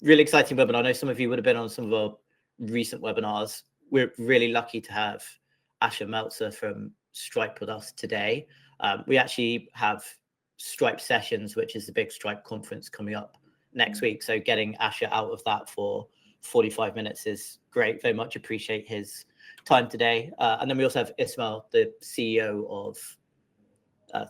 really exciting webinar. I know some of you would have been on some of our recent webinars. We're really lucky to have Asher Meltzer from Stripe with us today. We actually have Stripe Sessions, which is the big Stripe conference coming up next week. So getting Asher out of that for 45 minutes is great. Very much appreciate his time today. And then we also have Ismael, the CEO of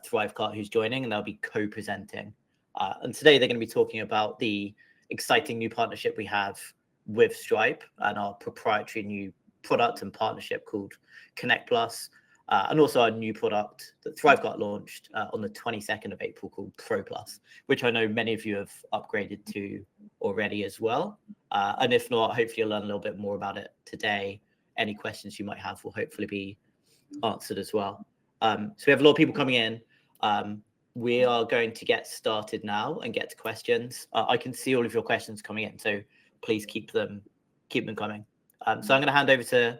ThriveCart, who's joining, and they'll be co-presenting. And today they're going to be talking about the exciting new partnership we have with Stripe and our proprietary new product and partnership called Connect Plus, and also our new product that ThriveCart launched on the 22nd of April called Pro Plus, which I know many of you have upgraded to already as well. And if not, hopefully you'll learn a little bit more about it today. Any questions you might have will hopefully be answered as well. So we have a lot of people coming in. We are going to get started now and get to questions. I can see all of your questions coming in, so please keep them coming. So I'm going to hand over to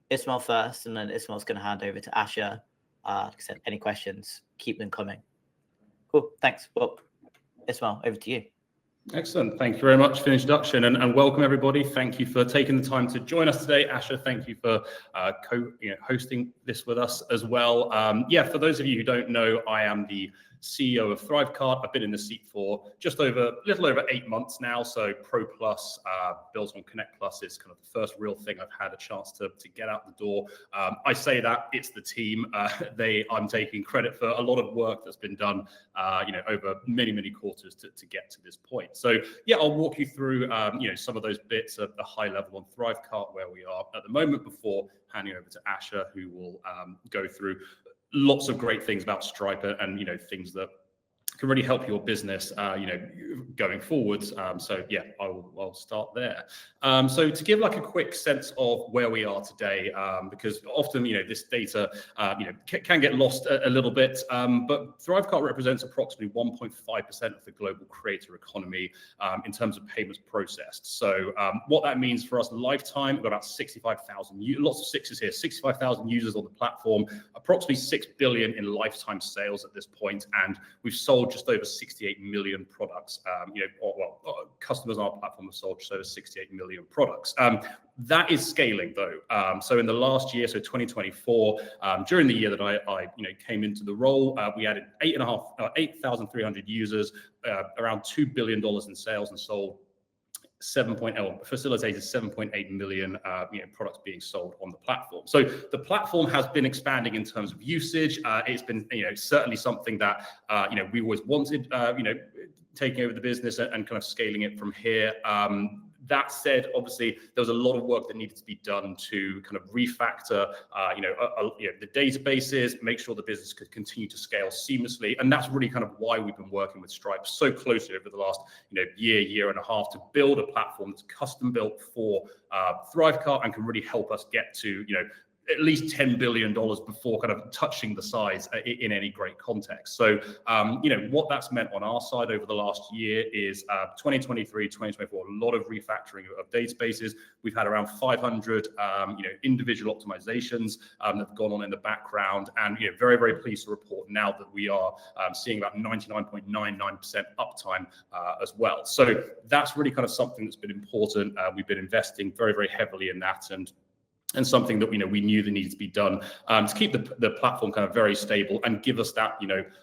Ismael first, and then Ismael's going to hand over to Asher. Like I said, any questions, keep them coming. Cool, thanks. Well, Ismael, over to you. Excellent. Thank you very much for the introduction, and welcome everybody. Thank you for taking the time to join us today. Asher, thank you for hosting this with us as well. For those of you who don't know, I am the CEO of ThriveCart. I've been in the seat for just a little over 8 months now. So Pro Plus, built on Connect Plus, is kind of the first real thing I've had a chance to get out the door. I say that it's the team. I'm taking credit for a lot of work that's been done, over many quarters to get to this point. So yeah, I'll walk you through, some of those bits at the high level on ThriveCart, where we are at the moment, before handing over to Asher, who will go through lots of great things about Stripe and things that can really help your business, going forwards. So yeah, I'll start there. So to give like a quick sense of where we are today, because often, this data, can get lost a little bit, but ThriveCart represents approximately 1.5% of the global creator economy, in terms of payments processed. So what that means for us, lifetime, we've got about 65,000, lots of sixes here, 65,000 users on the platform, approximately 6 billion in lifetime sales at this point, and we've sold just over 68 million products. Customers on our platform have sold just over 68 million products. That is scaling though. So in the last year, so 2024, during the year that I came into the role, we added 8,300 users, around $2 billion in sales, and sold facilitated 7.8 million products being sold on the platform. So the platform has been expanding in terms of usage. It's been certainly something that we always wanted, taking over the business and kind of scaling it from here. That said, obviously, there was a lot of work that needed to be done to kind of refactor, the databases, make sure the business could continue to scale seamlessly. And that's really kind of why we've been working with Stripe so closely over the last, year and a half, to build a platform that's custom built for ThriveCart and can really help us get to, at least $10 billion before kind of touching the size in any great context. So, what that's meant on our side over the last year is 2023, 2024, a lot of refactoring of databases. We've had around 500, individual optimizations that have gone on in the background, and very, very pleased to report now that we are seeing about 99.99% uptime as well. So that's really kind of something that's been important. We've been investing very, very heavily in that, and something that we knew that needed to be done to keep the platform kind of very stable and give us that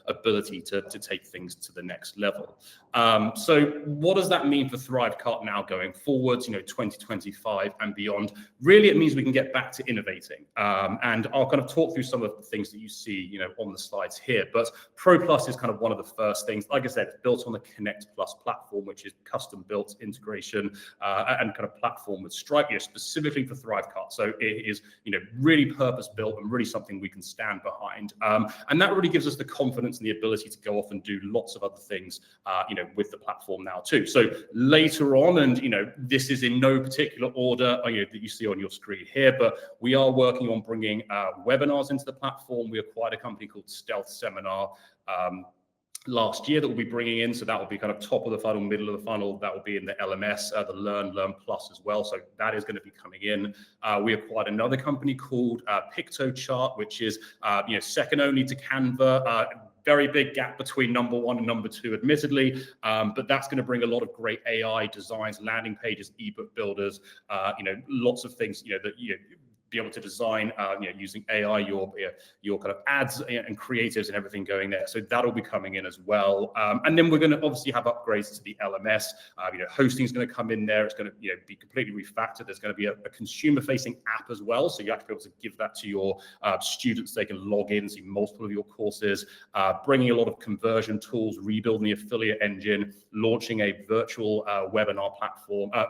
ability to take things to the next level. So what does that mean for ThriveCart now going forwards, 2025 and beyond? Really, it means we can get back to innovating, and I'll kind of talk through some of the things that you see on the slides here. But Pro Plus is kind of one of the first things. Like I said, it's built on the Connect Plus platform, which is custom built integration and kind of platform with Stripe, specifically for ThriveCart. So it is, really purpose built and really something we can stand behind. And that really gives us the confidence and the ability to go off and do lots of other things, with the platform now too. So later on, and this is in no particular order, that you see on your screen here, but we are working on bringing webinars into the platform. We acquired a company called Stealth Seminar last year that we'll be bringing in. So that will be kind of top of the funnel, middle of the funnel. That will be in the LMS, the Learn Plus as well. So that is going to be coming in. We acquired another company called PictoChart, which is second only to Canva. very big gap between number 1 and number 2, admittedly, but that's going to bring a lot of great AI designs, landing pages, ebook builders, lots of things, that be able to design, using AI, your kind of ads and creatives and everything going there. So that'll be coming in as well. And then we're going to obviously have upgrades to the LMS. Hosting is going to come in there. It's going to be completely refactored. There's going to be a consumer-facing app as well. So you have to be able to give that to your students. They can log in, see multiple of your courses, bringing a lot of conversion tools, rebuilding the affiliate engine, launching a virtual webinar platform, a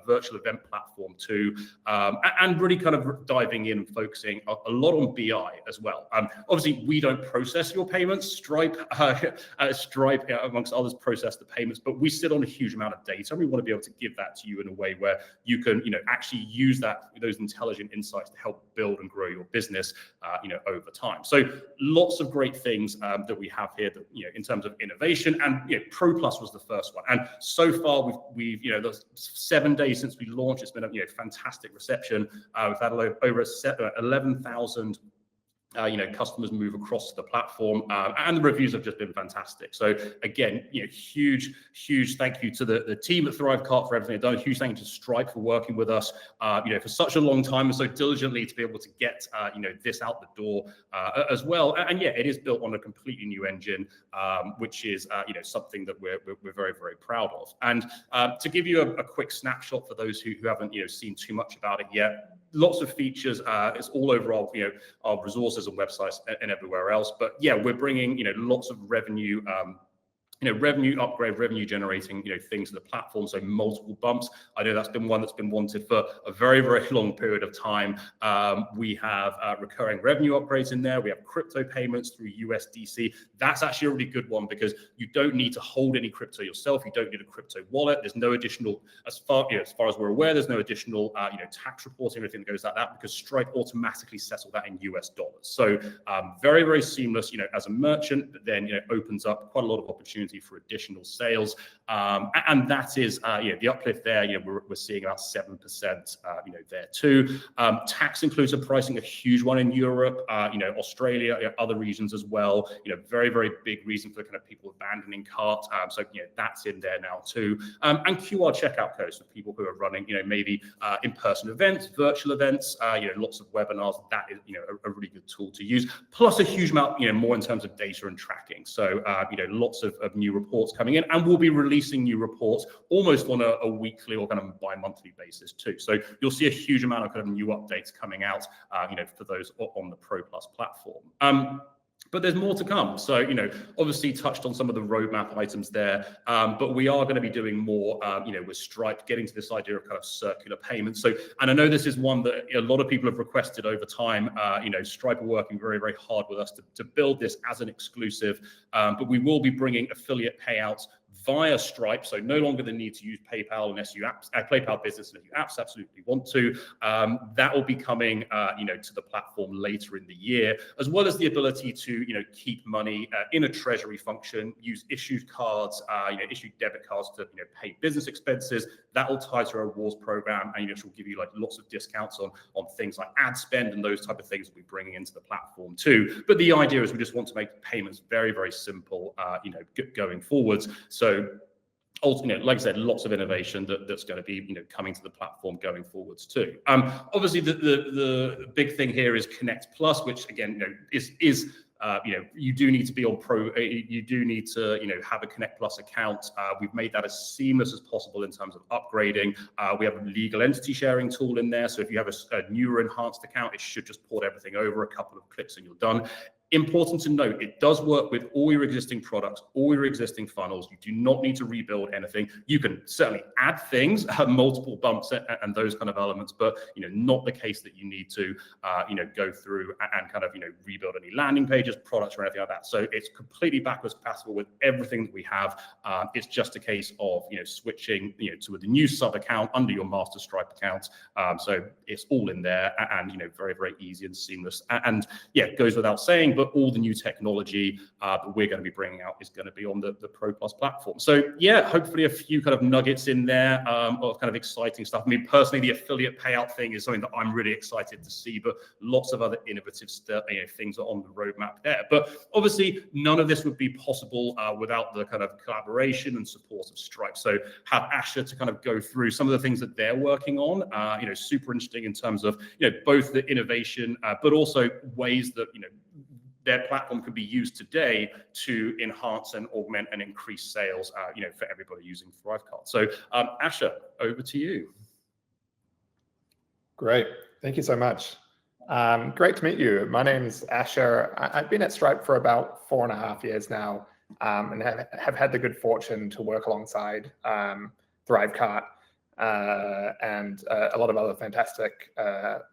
virtual event platform too, and really kind of diving in and focusing a lot on BI as well. Obviously, we don't process your payments. Stripe, amongst others, process the payments, but we sit on a huge amount of data. And we want to be able to give that to you in a way where you can, actually use those intelligent insights to help build and grow your business, over time. So lots of great things that we have here that, in terms of innovation. And Pro Plus was the first one. And so far, we've the 7 days since we launched, it's been a fantastic reception. We've had over 11,000 customers move across the platform, and the reviews have just been fantastic. So again, huge thank you to the team at ThriveCart for everything they've done. Huge thank you to Stripe for working with us, for such a long time and so diligently to be able to get, this out the door as well. And it is built on a completely new engine, which is, something that we're very, very proud of. And to give you a quick snapshot for those who haven't, seen too much about it yet, lots of features. It's all over our resources and websites and everywhere else. But we're bringing lots of revenue. Revenue upgrade, revenue generating, things to the platform. So multiple bumps. I know that's been one that's been wanted for a very, very long period of time. We have recurring revenue upgrades in there. We have crypto payments through USDC. That's actually a really good one because you don't need to hold any crypto yourself. You don't need a crypto wallet. There's no additional, as far as we're aware, there's no additional, tax reporting or anything that goes like that because Stripe automatically settle that in US dollars. So very, very seamless, as a merchant, but then, opens up quite a lot of opportunity for additional sales, and that is the uplift there. We're seeing about 7%, there too. Tax inclusive pricing, a huge one in Europe, Australia, other regions as well. Very, very big reason for kind of people abandoning cart. So that's in there now too. And QR checkout codes for people who are running, maybe in-person events, virtual events, lots of webinars. That is, a really good tool to use. Plus a huge amount, more in terms of data and tracking. So lots of new reports coming in, and we'll be releasing new reports almost on a weekly or kind of bi-monthly basis too. So you'll see a huge amount of kind of new updates coming out, for those on the Pro Plus platform. But there's more to come. So, obviously touched on some of the roadmap items there, but we are going to be doing more, with Stripe, getting to this idea of kind of circular payments. So, and I know this is one that a lot of people have requested over time. Stripe are working very, very hard with us to build this as an exclusive, but we will be bringing affiliate payouts via Stripe, so no longer the need to use PayPal unless you PayPal Business unless you absolutely want to. That will be coming, to the platform later in the year, as well as the ability to, keep money in a treasury function, use issued cards, issued debit cards to, pay business expenses. That will tie to our rewards program, and which will give you like lots of discounts on things like ad spend and those type of things we'll be bringing into the platform too. But the idea is we just want to make payments very, very simple, going forwards. So, like I said, lots of innovation that's going to be, coming to the platform going forwards too. Obviously, the big thing here is Connect Plus, which again, is you do need to be on Pro. You do need to, have a Connect Plus account. We've made that as seamless as possible in terms of upgrading. We have a legal entity sharing tool in there, so if you have a newer enhanced account, it should just port everything over, a couple of clicks and you're done. Important to note, it does work with all your existing products, all your existing funnels. You do not need to rebuild anything. You can certainly add things, multiple bumps and those kind of elements, but not the case that you need to go through and kind of rebuild any landing pages, products, or anything like that. So it's completely backwards compatible with everything that we have. It's just a case of switching to the new sub account under your master Stripe account. So it's all in there and very, very easy and seamless. And it goes without saying, but but all the new technology that we're going to be bringing out is going to be on the Pro Plus platform. So yeah, hopefully a few kind of nuggets in there of kind of exciting stuff. I mean, personally, the affiliate payout thing is something that I'm really excited to see, but lots of other innovative stuff, things are on the roadmap there. But obviously, none of this would be possible without the kind of collaboration and support of Stripe. So have Asher to kind of go through some of the things that they're working on. Super interesting in terms of both the innovation, but also ways that their platform can be used today to enhance and augment and increase sales, for everybody using ThriveCart. So Asher, over to you. Great, thank you so much. Great to meet you. My name's Asher. I've been at Stripe for about 4.5 years now, and have had the good fortune to work alongside ThriveCart and a lot of other fantastic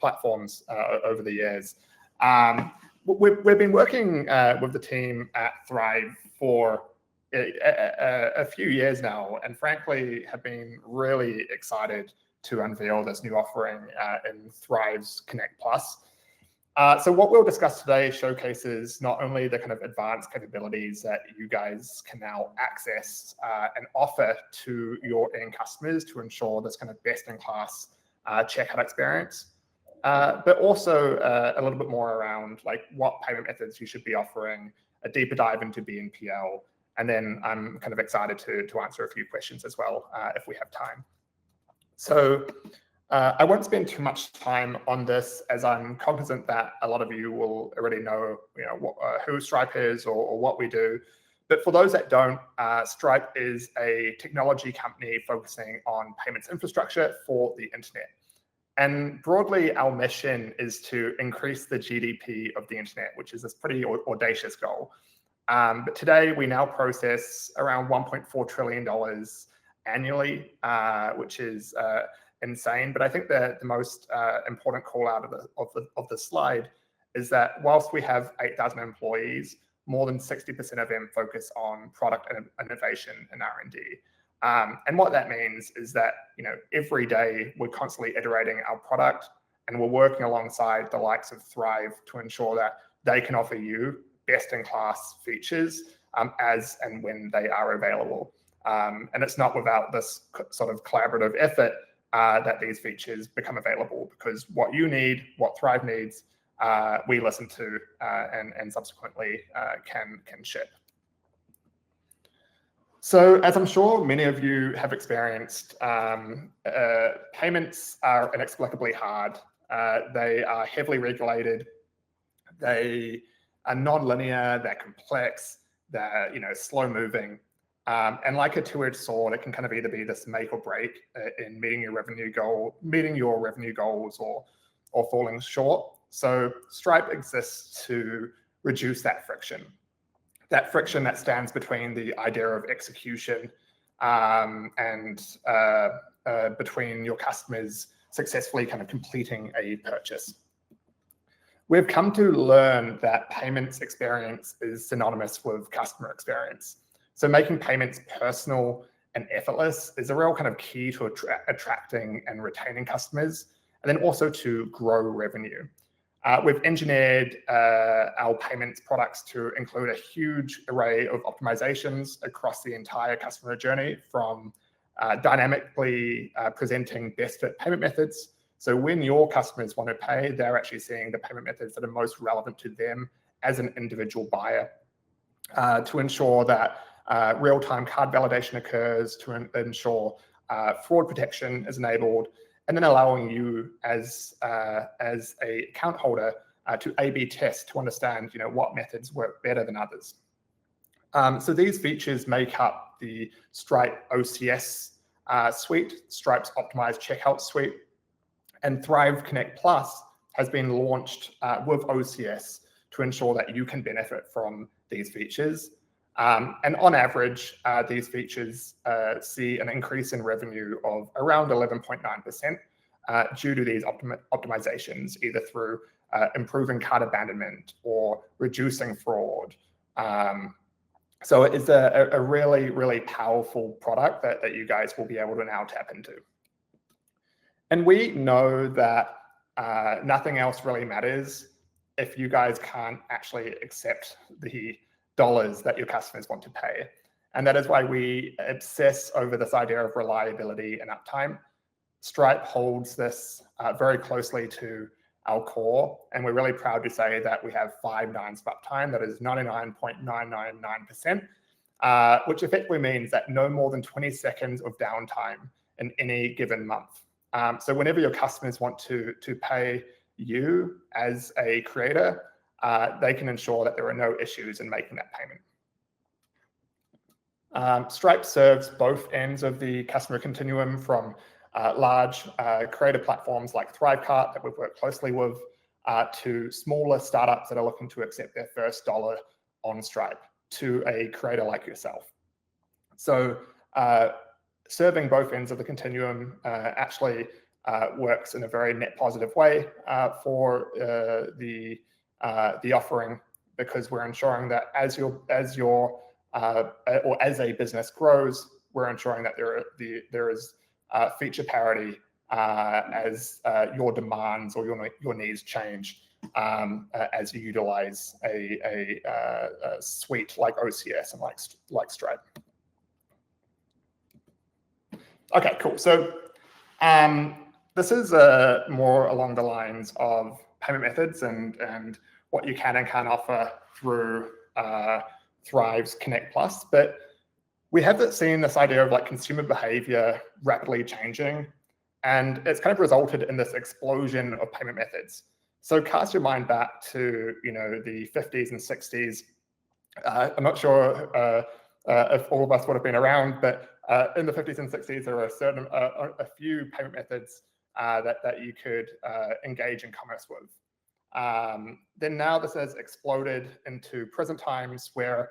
platforms over the years. We've been working with the team at Thrive for a few years now, and frankly have been really excited to unveil this new offering in Thrive's Connect Plus. So what we'll discuss today showcases not only the kind of advanced capabilities that you guys can now access and offer to your end customers to ensure this kind of best-in-class checkout experience, but also a little bit more around like what payment methods you should be offering, a deeper dive into BNPL, and then I'm kind of excited to answer a few questions as well if we have time. So I won't spend too much time on this, as I'm cognizant that a lot of you will already know, who Stripe is or what we do. But for those that don't, Stripe is a technology company focusing on payments infrastructure for the internet. And broadly, our mission is to increase the GDP of the internet, which is this pretty audacious goal. But today, we now process around $1.4 trillion annually, which is insane. But I think that the most important call out of the slide is that whilst we have 8,000 employees, more than 60% of them focus on product and innovation and R&D. And what that means is that every day we're constantly iterating our product, and we're working alongside the likes of Thrive to ensure that they can offer you best-in-class features as and when they are available. And it's not without this sort of collaborative effort that these features become available, because what you need, what Thrive needs, we listen to and subsequently can ship. So as I'm sure many of you have experienced, payments are inexplicably hard. They are heavily regulated. They are non-linear, they're complex, they're slow moving. And like a two-edged sword, it can kind of either be this make or break in meeting your revenue goals or falling short. So Stripe exists to reduce that friction that stands between the idea of execution and between your customers successfully kind of completing a purchase. We've come to learn that payments experience is synonymous with customer experience. So making payments personal and effortless is a real kind of key to attracting and retaining customers, and then also to grow revenue. We've engineered our payments products to include a huge array of optimizations across the entire customer journey, from dynamically presenting best fit payment methods. So when your customers want to pay, they're actually seeing the payment methods that are most relevant to them as an individual buyer, to ensure that real-time card validation occurs, to ensure fraud protection is enabled, and then allowing you as a account holder to A/B test to understand what methods work better than others. So these features make up the Stripe OCS suite, Stripe's optimized checkout suite, and Thrive Connect Plus has been launched with OCS to ensure that you can benefit from these features. And on average, these features see an increase in revenue of around 11.9% due to these optimizations, either through improving cart abandonment or reducing fraud. So it's a really, really powerful product that you guys will be able to now tap into. And we know that nothing else really matters if you guys can't actually accept the dollars that your customers want to pay. And that is why we obsess over this idea of reliability and uptime. Stripe holds this very closely to our core, and we're really proud to say that we have 5 nines of uptime. That is 99.999%, which effectively means that no more than 20 seconds of downtime in any given month. So whenever your customers want to pay you as a creator, they can ensure that there are no issues in making that payment. Stripe serves both ends of the customer continuum, from large creator platforms like ThriveCart that we've worked closely with, to smaller startups that are looking to accept their first dollar on Stripe, to a creator like yourself. So serving both ends of the continuum actually works in a very net positive way for the offering, because we're ensuring that as a business grows, we're ensuring that there is feature parity as your demands or your needs change as you utilize a suite like OCS and like Stripe. Okay, cool. So this is more along the lines of payment methods and what you can and can't offer through Thrive's Connect Plus, but we have seen this idea of like consumer behavior rapidly changing, and it's kind of resulted in this explosion of payment methods. So cast your mind back to the 50s and 60s. I'm not sure if all of us would have been around, but in the 50s and 60s, there were a few payment methods that you could engage in commerce with. Then now this has exploded into present times, where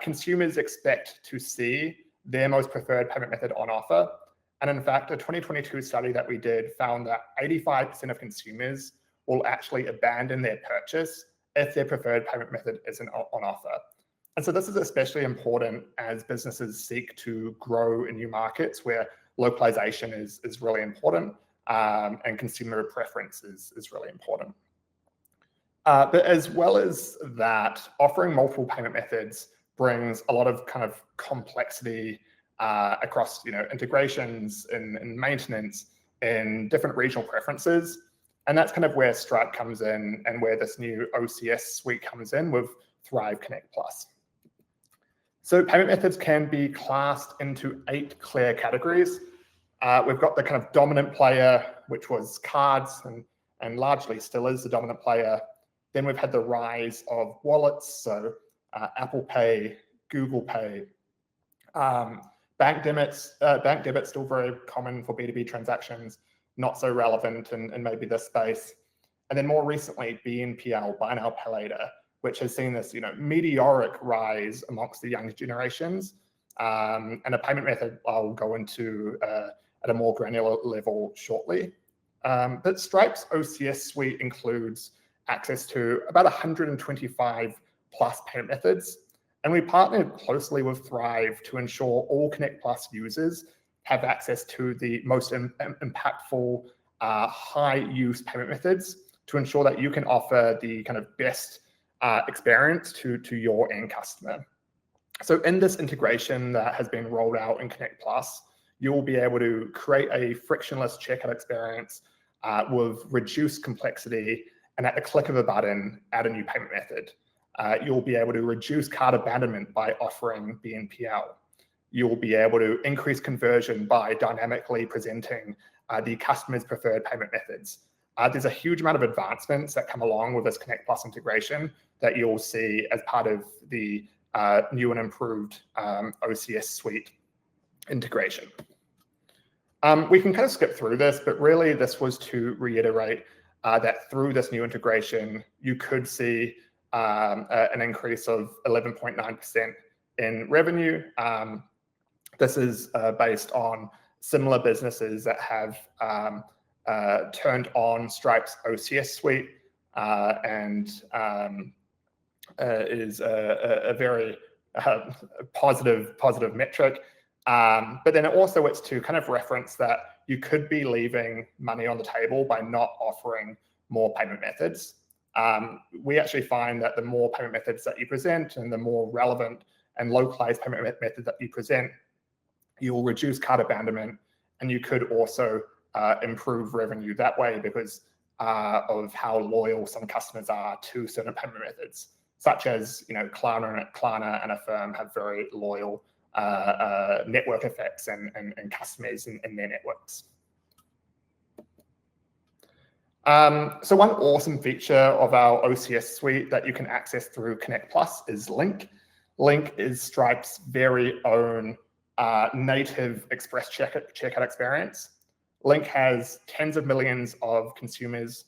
consumers expect to see their most preferred payment method on offer. And in fact, a 2022 study that we did found that 85% of consumers will actually abandon their purchase if their preferred payment method isn't on offer. And so this is especially important as businesses seek to grow in new markets where localization is really important, and consumer preference is really important. But as well as that, offering multiple payment methods brings a lot of kind of complexity across integrations and maintenance and different regional preferences. And that's kind of where Stripe comes in, and where this new OCS suite comes in with Thrive Connect Plus. So payment methods can be classed into 8 clear categories. We've got the kind of dominant player, which was cards and largely still is the dominant player. Then we've had the rise of wallets, so Apple Pay, Google Pay. Bank debits still very common for B2B transactions, not so relevant in maybe this space. And then more recently, BNPL, Buy Now Pay Later, which has seen this meteoric rise amongst the younger generations, and a payment method I'll go into at a more granular level shortly. But Stripe's OCS suite includes access to about 125 plus payment methods. And we partnered closely with Thrive to ensure all Connect Plus users have access to the most impactful, high-use payment methods, to ensure that you can offer the kind of best experience to your end customer. So in this integration that has been rolled out in Connect Plus, you'll be able to create a frictionless checkout experience with reduced complexity, and at the click of a button, add a new payment method. You'll be able to reduce cart abandonment by offering BNPL. You'll be able to increase conversion by dynamically presenting the customer's preferred payment methods. There's a huge amount of advancements that come along with this Connect Plus integration that you'll see as part of the new and improved OCS suite integration. We can kind of skip through this, but really this was to reiterate that through this new integration, you could see an increase of 11.9% in revenue. This is based on similar businesses that have turned on Stripe's OCS suite, and is a very positive metric. But then also it's to kind of reference that you could be leaving money on the table by not offering more payment methods. we actually find that the more payment methods that you present and the more relevant and localized payment method that you present, you will reduce cart abandonment, and you could also improve revenue that way because of how loyal some customers are to certain payment methods, such as Klarna and Affirm have very loyal network effects and customers in their networks. So one awesome feature of our OCS suite that you can access through Connect Plus is Link. Link is Stripe's very own native express checkout experience. Link has tens of millions of consumers,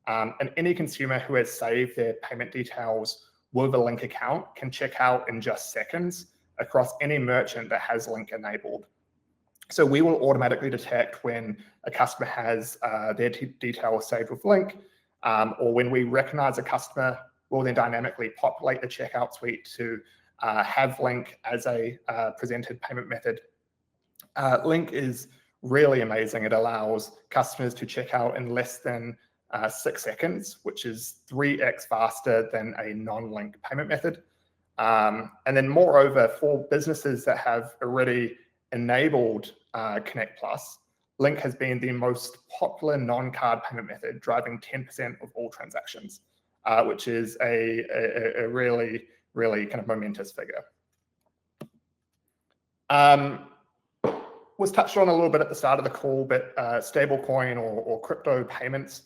and any consumer who has saved their payment details with a Link account can check out in just seconds across any merchant that has Link enabled. So we will automatically detect when a customer has their details saved with Link, or when we recognize a customer, we'll then dynamically populate the checkout suite to have Link as a presented payment method. Link is really amazing. It allows customers to check out in less than 6 seconds, which is 3x faster than a non-Link payment method. And then moreover, for businesses that have already enabled Connect Plus, Link has been the most popular non-card payment method, driving 10% of all transactions, which is a really, really kind of momentous figure. Was touched on a little bit at the start of the call, but stablecoin or crypto payments.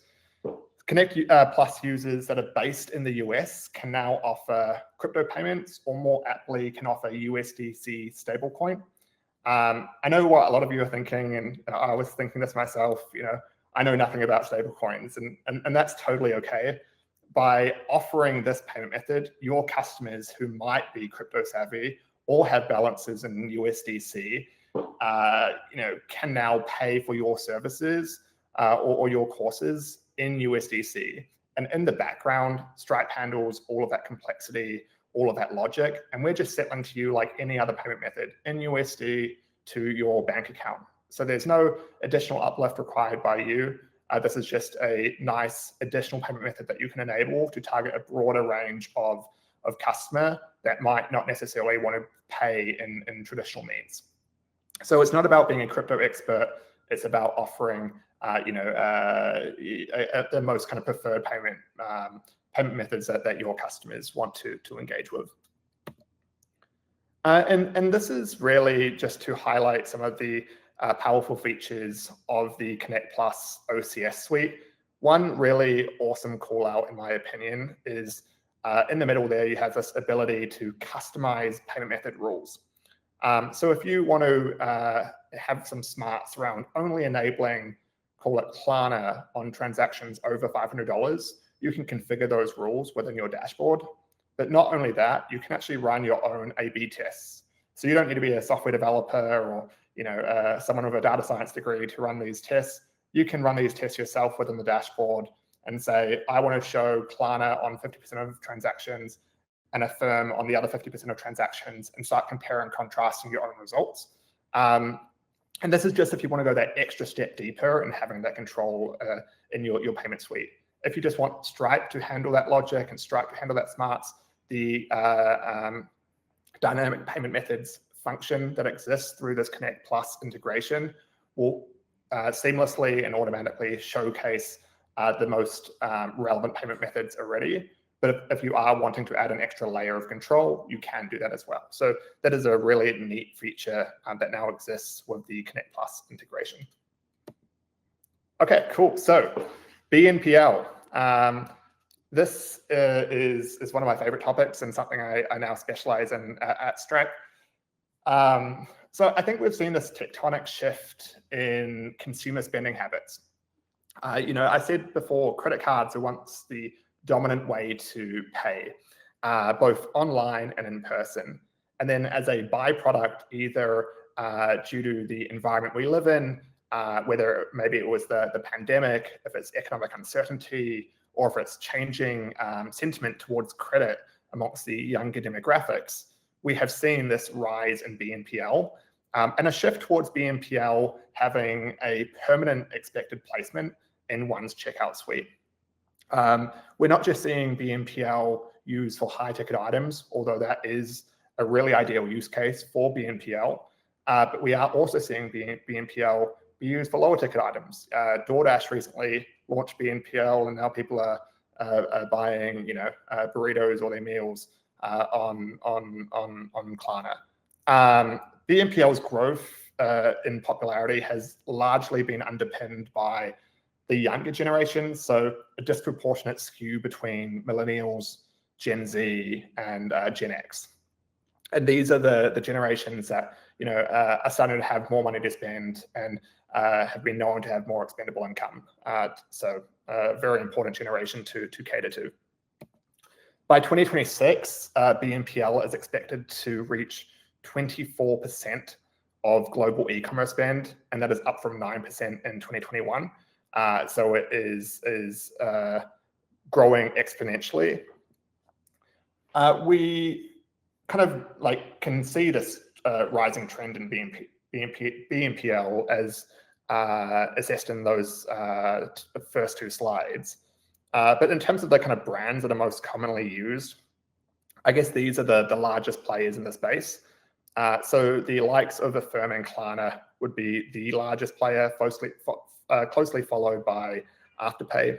Connect Plus users that are based in the US can now offer crypto payments, or more aptly can offer USDC stablecoin. I know what a lot of you are thinking, and I was thinking this myself, I know nothing about stablecoins, and that's totally okay. By offering this payment method, your customers who might be crypto savvy or have balances in USDC, can now pay for your services or your courses in USDC. And in the background, Stripe handles all of that complexity, all of that logic, and we're just settling to you like any other payment method in USD to your bank account. So there's no additional uplift required by you. This is just a nice additional payment method that you can enable to target a broader range of customer that might not necessarily want to pay in traditional means. So it's not about being a crypto expert. It's about offering, the most kind of preferred payment methods that your customers want to engage with. And this is really just to highlight some of the powerful features of the Connect Plus OCS suite. One really awesome call out, in my opinion, is in the middle there, you have this ability to customize payment method rules. So if you want to have some smarts around only enabling, call it Klarna, on transactions over $500, you can configure those rules within your dashboard. But not only that, you can actually run your own A/B tests. So you don't need to be a software developer or someone with a data science degree to run these tests. You can run these tests yourself within the dashboard and say, I want to show Klarna on 50% of transactions and Affirm on the other 50% of transactions, and start comparing and contrasting your own results. And this is just if you want to go that extra step deeper and having that control in your payment suite. If you just want Stripe to handle that logic and Stripe to handle that smarts, the dynamic payment methods function that exists through this Connect Plus integration will seamlessly and automatically showcase the most relevant payment methods already. But if you are wanting to add an extra layer of control, you can do that as well. So that is a really neat feature that now exists with the Connect Plus integration. Okay, cool. So BNPL. This is one of my favorite topics and something I now specialize in at Stripe. So I think we've seen this tectonic shift in consumer spending habits. I said before, credit cards are once the dominant way to pay, both online and in person. And then as a byproduct, either due to the environment we live in, whether maybe it was the pandemic, if it's economic uncertainty, or if it's changing sentiment towards credit amongst the younger demographics, we have seen this rise in BNPL and a shift towards BNPL having a permanent expected placement in one's checkout suite. We're not just seeing BNPL used for high ticket items, although that is a really ideal use case for BNPL. But we are also seeing BNPL be used for lower ticket items. DoorDash recently launched BNPL, and now people are buying, burritos or their meals on Klarna. BNPL's growth in popularity has largely been underpinned by the younger generation, so a disproportionate skew between millennials, Gen Z, and Gen X. And these are the generations that are starting to have more money to spend and have been known to have more expendable income. So a very important generation to cater to. By 2026, BNPL is expected to reach 24% of global e-commerce spend, and that is up from 9% in 2021. So it is growing exponentially. We kind of can see this rising trend in BNPL as assessed in those first two slides. But in terms of the kind of brands that are most commonly used, I guess these are the largest players in the space. So the likes of Affirm and Klarna would be the largest player, closely followed by Afterpay.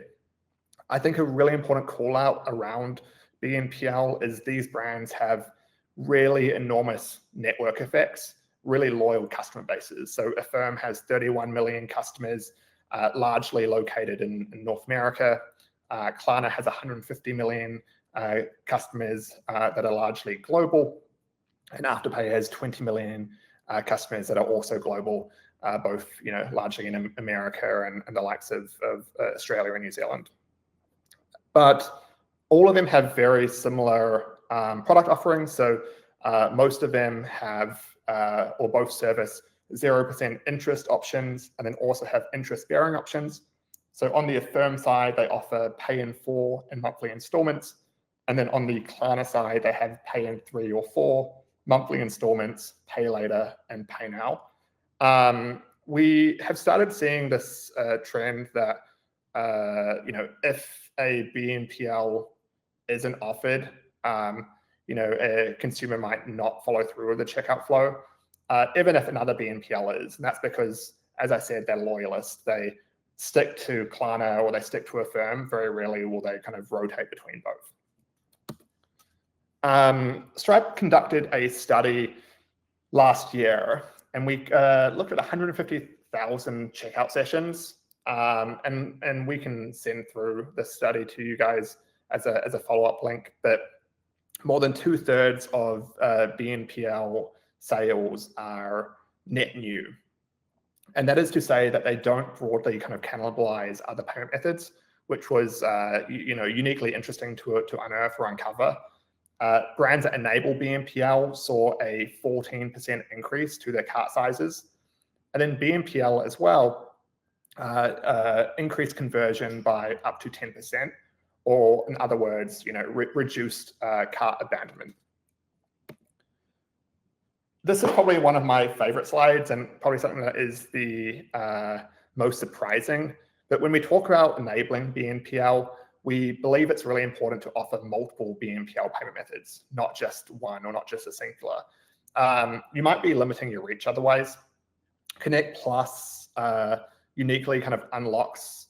I think a really important call out around BNPL is these brands have really enormous network effects, really loyal customer bases. So Affirm has 31 million customers, largely located in North America. Klarna has 150 million customers that are largely global. And Afterpay has 20 million customers that are also global, both largely in America and the likes of Australia and New Zealand. But all of them have very similar product offerings. So most of them have or both service 0% interest options and then also have interest-bearing options. So on the Affirm side, they offer pay in 4 and monthly installments. And then on the Klarna side, they have pay in 3 or 4, monthly installments, pay later, and pay now. We have started seeing this trend that if a BNPL isn't offered, a consumer might not follow through with the checkout flow, even if another BNPL is. And that's because, as I said, they're loyalists. They stick to Klarna or they stick to Affirm. Very rarely will they kind of rotate between both. Stripe conducted a study last year, and we looked at 150,000 checkout sessions. And we can send through the study to you guys as a follow-up link. But more than 2/3 of BNPL sales are net new. And that is to say that they don't broadly kind of cannibalize other payment methods, which was uniquely interesting to unearth or uncover. Brands that enable BNPL saw a 14% increase to their cart sizes. And then BNPL as well increased conversion by up to 10%, or in other words, reduced cart abandonment. This is probably one of my favorite slides and probably something that is the most surprising. But when we talk about enabling BNPL, we believe it's really important to offer multiple BNPL payment methods, not just one or not just a singular. You might be limiting your reach otherwise. Connect Plus uniquely kind of unlocks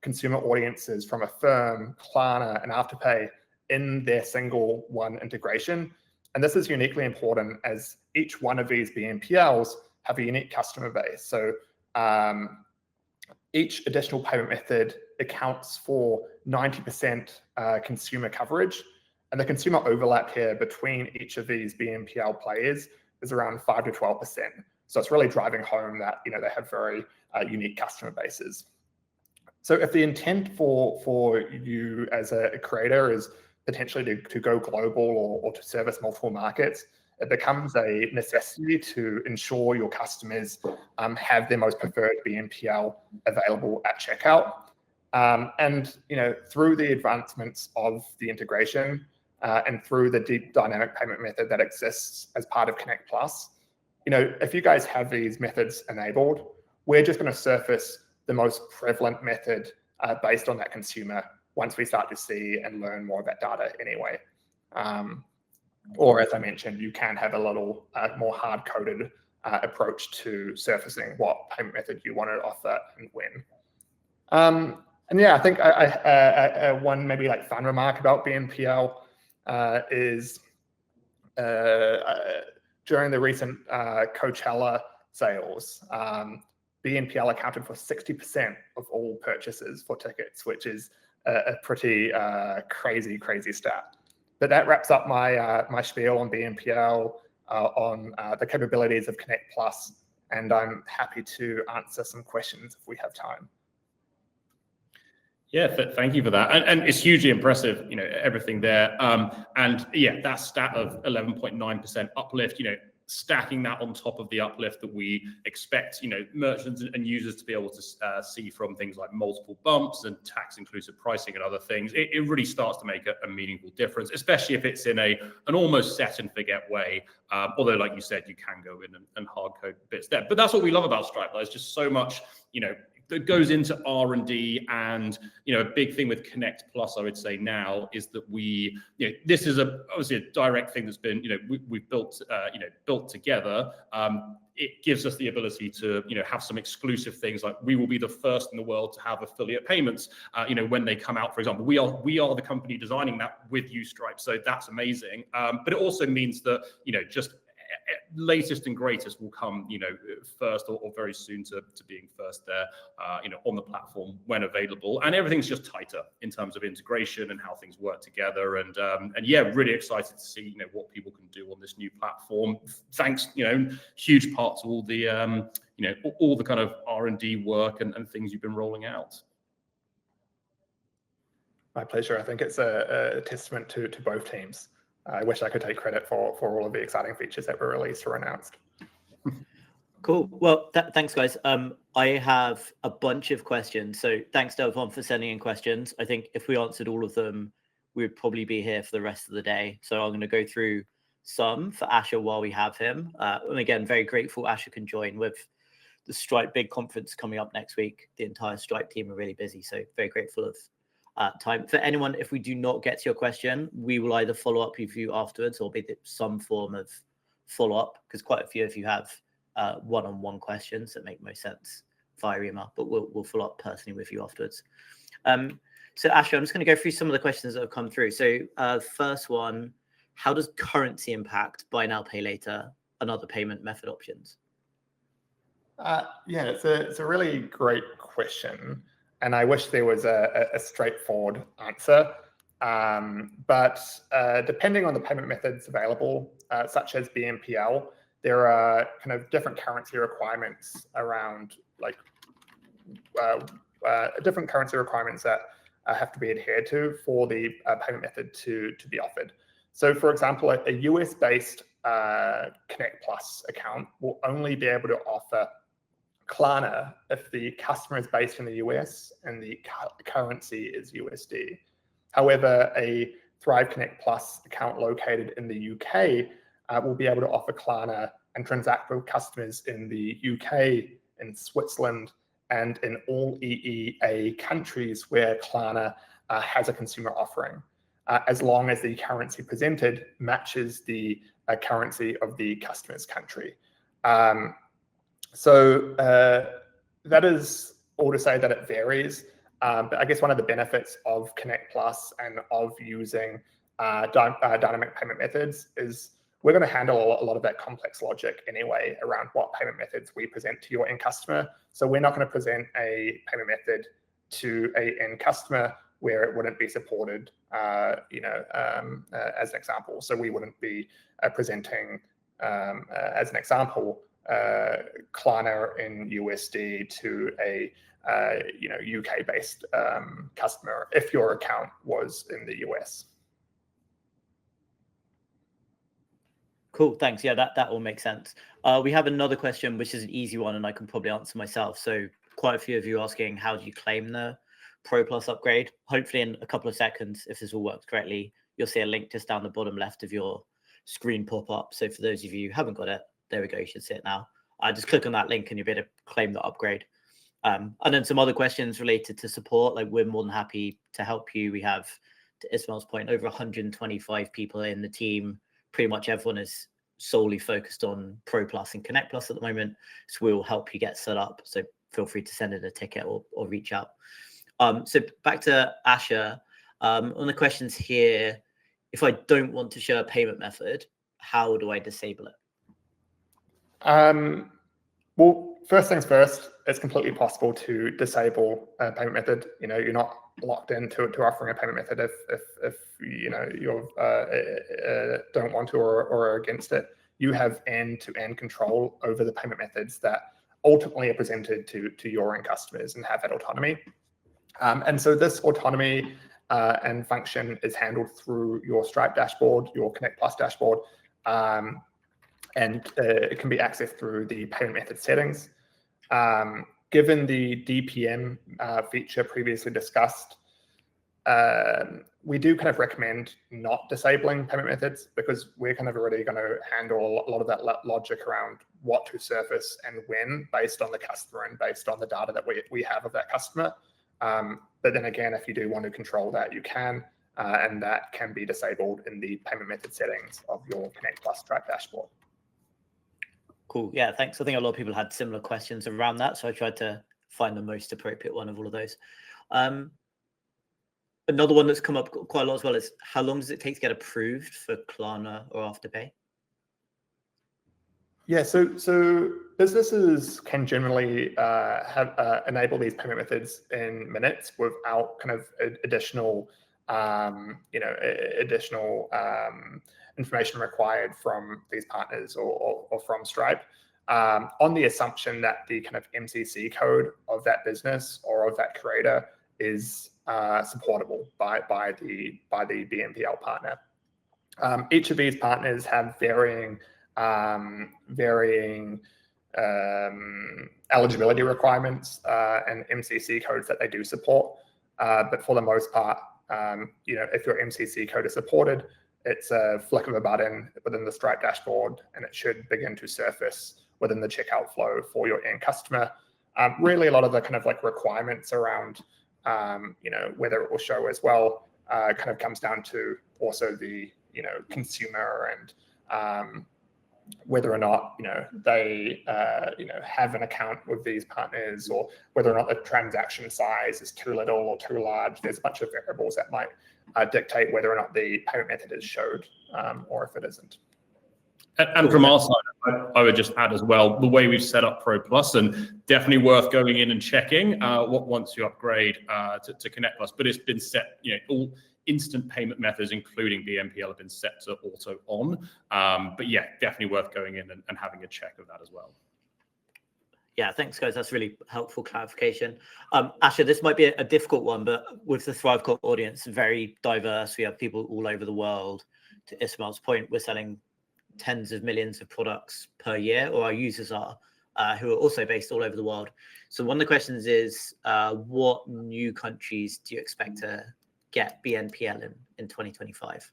consumer audiences from Affirm, Klarna, and Afterpay in their single one integration. And this is uniquely important as each one of these BNPLs have a unique customer base. So each additional payment method accounts for 90% consumer coverage. And the consumer overlap here between each of these BNPL players is around 5 to 12%. So it's really driving home that they have very unique customer bases. So if the intent for you as a creator is potentially to go global or to service multiple markets, it becomes a necessity to ensure your customers have their most preferred BNPL available at checkout. And through the advancements of the integration and through the deep dynamic payment method that exists as part of Connect Plus, if you guys have these methods enabled, we're just going to surface the most prevalent method based on that consumer once we start to see and learn more of that data anyway. Or as I mentioned, you can have a little more hard-coded approach to surfacing what payment method you want to offer and when. And yeah, I think one maybe like fun remark about BNPL is during the recent Coachella sales, BNPL accounted for 60% of all purchases for tickets, which is a pretty crazy stat. But that wraps up my my spiel on BNPL, on the capabilities of Connect Plus, and I'm happy to answer some questions if we have time. Yeah, thank you for that, and it's hugely impressive, everything there. And yeah, that stat of 11.9% uplift, stacking that on top of the uplift that we expect, merchants and users to be able to see from things like multiple bumps and tax inclusive pricing and other things, it really starts to make a meaningful difference, especially if it's in an almost set and forget way. Although, like you said, you can go in and hard code bits there. But that's what we love about Stripe. There's just so much, that goes into R&D, and a big thing with Connect Plus, I would say now, is that we, this is obviously a direct thing that's been, we've built, built together. It gives us the ability to, have some exclusive things, like we will be the first in the world to have affiliate payments, when they come out. For example, we are the company designing that with you, Stripe, so that's amazing. But it also means that, just latest and greatest will come, first or very soon to being first there, on the platform when available, and everything's just tighter in terms of integration and how things work together. And yeah, really excited to see, what people can do on this new platform. Thanks, huge part to all the, all the kind of R&D work and things you've been rolling out. My pleasure. I think it's a testament to both teams. I wish I could take credit for all of the exciting features that were released or announced. Cool. Well, thanks, guys. I have a bunch of questions. So thanks to everyone for sending in questions. I think if we answered all of them, we would probably be here for the rest of the day. So I'm going to go through some for Asher while we have him. And again, very grateful Asher can join with the Stripe Big Conference coming up next week. The entire Stripe team are really busy. So very grateful of time. For anyone, if we do not get to your question, we will either follow up with you afterwards or be some form of follow-up, because quite a few of you have one-on-one questions that make most sense via email, but we'll follow up personally with you afterwards. So Asher, I'm just going to go through some of the questions that have come through. So first one, how does currency impact buy now, pay later and other payment method options? Yeah, it's a really great question, and I wish there was a straightforward answer. But depending on the payment methods available, such as BNPL, there are kind of different currency requirements around, like different currency requirements that have to be adhered to for the payment method to be offered. So, for example, a US-based Connect Plus account will only be able to offer Klarna if the customer is based in the US and the currency is USD. However, a Thrive Connect Plus account located in the UK will be able to offer Klarna and transact with customers in the UK, in Switzerland, and in all EEA countries where Klarna has a consumer offering, as long as the currency presented matches the currency of the customer's country. So that is all to say that it varies. But I guess one of the benefits of Connect Plus and of using dynamic payment methods is we're going to handle a lot of that complex logic anyway around what payment methods we present to your end customer. So we're not going to present a payment method to an end customer where it wouldn't be supported, as an example. So we wouldn't be presenting, as an example, Klarna in USD to a UK-based customer if your account was in the US. Cool, thanks. Yeah, that all makes sense. We have another question, which is an easy one, and I can probably answer myself. So quite a few of you asking, how do you claim the Pro Plus upgrade? Hopefully in a couple of seconds, if this all works correctly, you'll see a link just down the bottom left of your screen pop up. So for those of you who haven't got it, there we go, you should see it now. Just click on that link and you'll be able to claim the upgrade. And then some other questions related to support. Like, we're more than happy to help you. We have, to Ismael's point, over 125 people in the team. Pretty much everyone is solely focused on Pro Plus and Connect Plus at the moment. So we'll help you get set up. So feel free to send in a ticket or reach out. So back to Asher. On the questions here, if I don't want to show a payment method, how do I disable it? Well, first things first, it's completely possible to disable a payment method. You're not locked into offering a payment method if you don't want to or are against it. You have end-to-end control over the payment methods that ultimately are presented to your end customers and have that autonomy. And so this autonomy and function is handled through your Stripe dashboard, your Connect Plus dashboard, and it can be accessed through the payment method settings. Given the DPM feature previously discussed, we do kind of recommend not disabling payment methods, because we're kind of already going to handle a lot of that logic around what to surface and when, based on the customer and based on the data that we have of that customer. But then again, if you do want to control that, you can, and that can be disabled in the payment method settings of your Connect Plus Stripe dashboard. Cool. Yeah, thanks. I think a lot of people had similar questions around that, so I tried to find the most appropriate one of all of those. Another one that's come up quite a lot as well is, how long does it take to get approved for Klarna or Afterpay? Yeah, so businesses can generally enable these payment methods in minutes without kind of additional information required from these partners or from Stripe, on the assumption that the kind of MCC code of that business or of that creator is supportable by the BNPL partner. Each of these partners have varying eligibility requirements and MCC codes that they do support. But for the most part, if your MCC code is supported, it's a flick of a button within the Stripe dashboard, and it should begin to surface within the checkout flow for your end customer. Really, a lot of the kind of like requirements around, whether it will show as well, kind of comes down to also the, consumer and whether or not, they, have an account with these partners, or whether or not the transaction size is too little or too large. There's a bunch of variables that might dictate whether or not the payment method is showed, or if it isn't. And from our side, I would just add as well, the way we've set up Pro Plus, and definitely worth going in and checking once you upgrade to Connect Plus. But it's been set, all instant payment methods, including BNPL, have been set to auto on. But yeah, definitely worth going in and having a check of that as well. Yeah, thanks, guys. That's really helpful clarification. Asher, this might be a difficult one, but with the ThriveCart audience, very diverse. We have people all over the world. To Ismael's point, we're selling tens of millions of products per year, or our users are, who are also based all over the world. So one of the questions is, what new countries do you expect to get BNPL in 2025?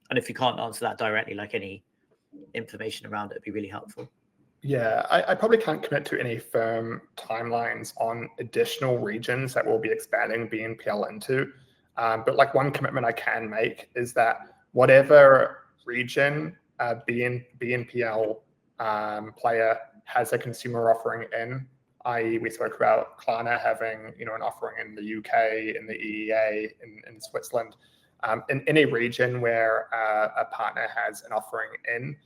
And if you can't answer that directly, like any information around it would be really helpful. Yeah, I probably can't commit to any firm timelines on additional regions that we'll be expanding BNPL into. But like one commitment I can make is that whatever region BNPL player has a consumer offering in, i.e. we spoke about Klarna having an offering in the UK, in the EEA, in Switzerland, in any region where a partner has an offering in,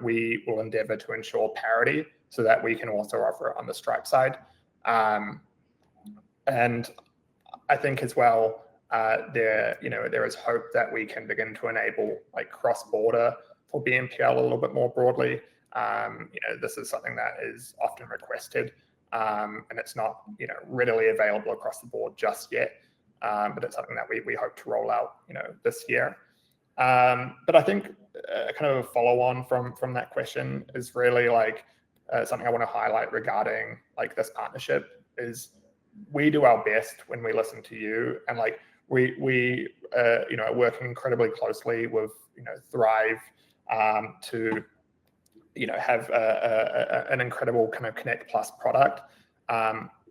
we will endeavor to ensure parity so that we can also offer it on the Stripe side. And I think as well, there is hope that we can begin to enable like cross-border for BNPL a little bit more broadly. This is something that is often requested, and it's not readily available across the board just yet. But it's something that we hope to roll out this year. But I think kind of a follow on from that question is really like something I want to highlight regarding like this partnership is we do our best when we listen to you, and like we are working incredibly closely with Thrive to have an incredible kind of Connect Plus product.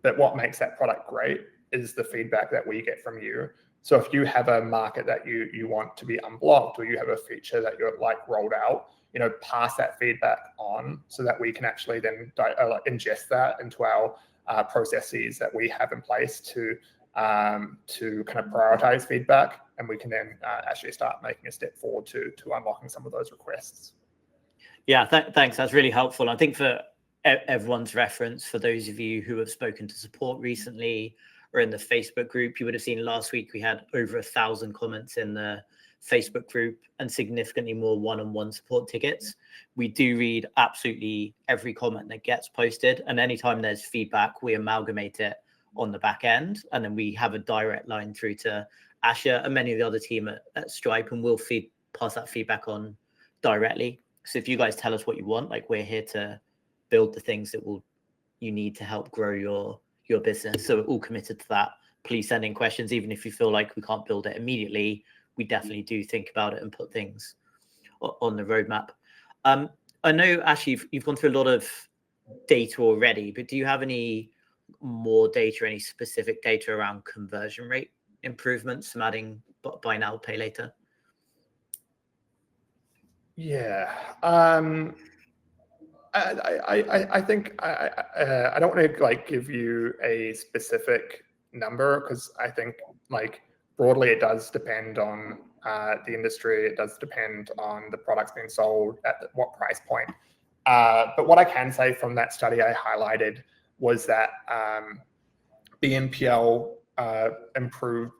but what makes that product great is the feedback that we get from you. So if you have a market that you want to be unblocked, or you have a feature that you're like rolled out, pass that feedback on so that we can actually then ingest that into our processes that we have in place to kind of prioritize feedback, and we can then actually start making a step forward to unlocking some of those requests. Yeah, thanks. That's really helpful. I think for everyone's reference, for those of you who have spoken to support recently or in the Facebook group, you would have seen last week we had over 1,000 comments in the Facebook group and significantly more one-on-one support tickets. We do read absolutely every comment that gets posted, and anytime there's feedback, we amalgamate it on the back end, and then we have a direct line through to Asher and many of the other team at Stripe, and we'll pass that feedback on directly. So if you guys tell us what you want, like, we're here to build the things that you need to help grow your business. So we're all committed to that. Please send in questions, even if you feel like we can't build it immediately. We definitely do think about it and put things on the roadmap. I know, Ashley, you've gone through a lot of data already, but do you have any more data, any specific data around conversion rate improvements from adding buy now, pay later? Yeah. I think I don't want to like give you a specific number, because I think like broadly it does depend on the industry. It does depend on the products being sold at what price point. But what I can say from that study I highlighted was that BNPL improved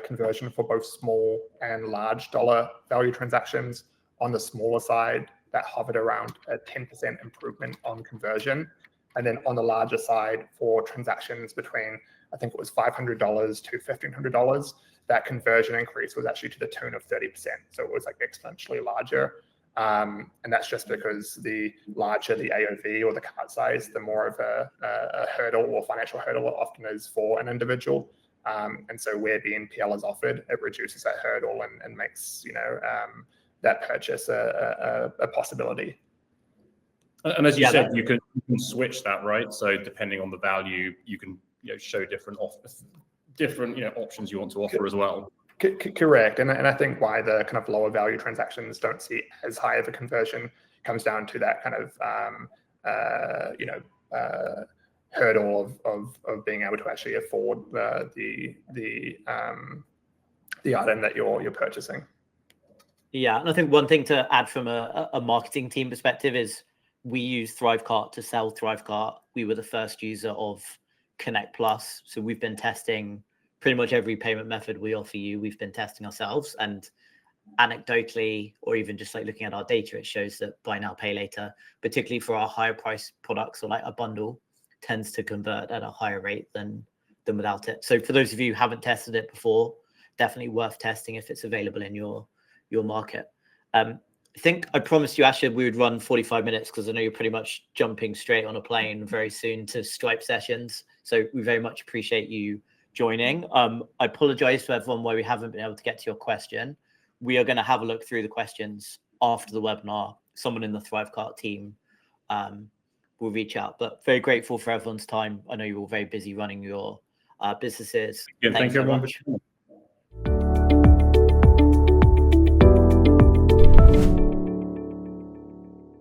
conversion for both small and large dollar value transactions. On the smaller side, that hovered around a 10% improvement on conversion. And then on the larger side, for transactions between, I think it was $500 to $1,500, that conversion increase was actually to the tune of 30%. So it was like exponentially larger. And that's just because the larger the AOV or the cart size, the more of a hurdle or financial hurdle it often is for an individual. And so where BNPL is offered, it reduces that hurdle and makes, that purchase a possibility. And as you said, you can switch that, right? So depending on the value, you can show different options you want to offer as well. Correct. And I think why the kind of lower value transactions don't see as high of a conversion comes down to that kind of hurdle of being able to actually afford the item that you're purchasing. Yeah, and I think one thing to add from a marketing team perspective is we use ThriveCart to sell ThriveCart. We were the first user of Connect Plus, so we've been testing pretty much every payment method we offer you. We've been testing ourselves, and anecdotally, or even just like looking at our data, it shows that buy now, pay later, particularly for our higher price products or like a bundle, tends to convert at a higher rate than without it. So for those of you who haven't tested it before, definitely worth testing if it's available in your market. I think I promised you, Asher, we would run 45 minutes because I know you're pretty much jumping straight on a plane very soon to Stripe sessions. So we very much appreciate you joining. I apologize to everyone why we haven't been able to get to your question. We are going to have a look through the questions after the webinar. Someone in the ThriveCart team will reach out, but very grateful for everyone's time. I know you're all very busy running your businesses. Yeah, thank you very much.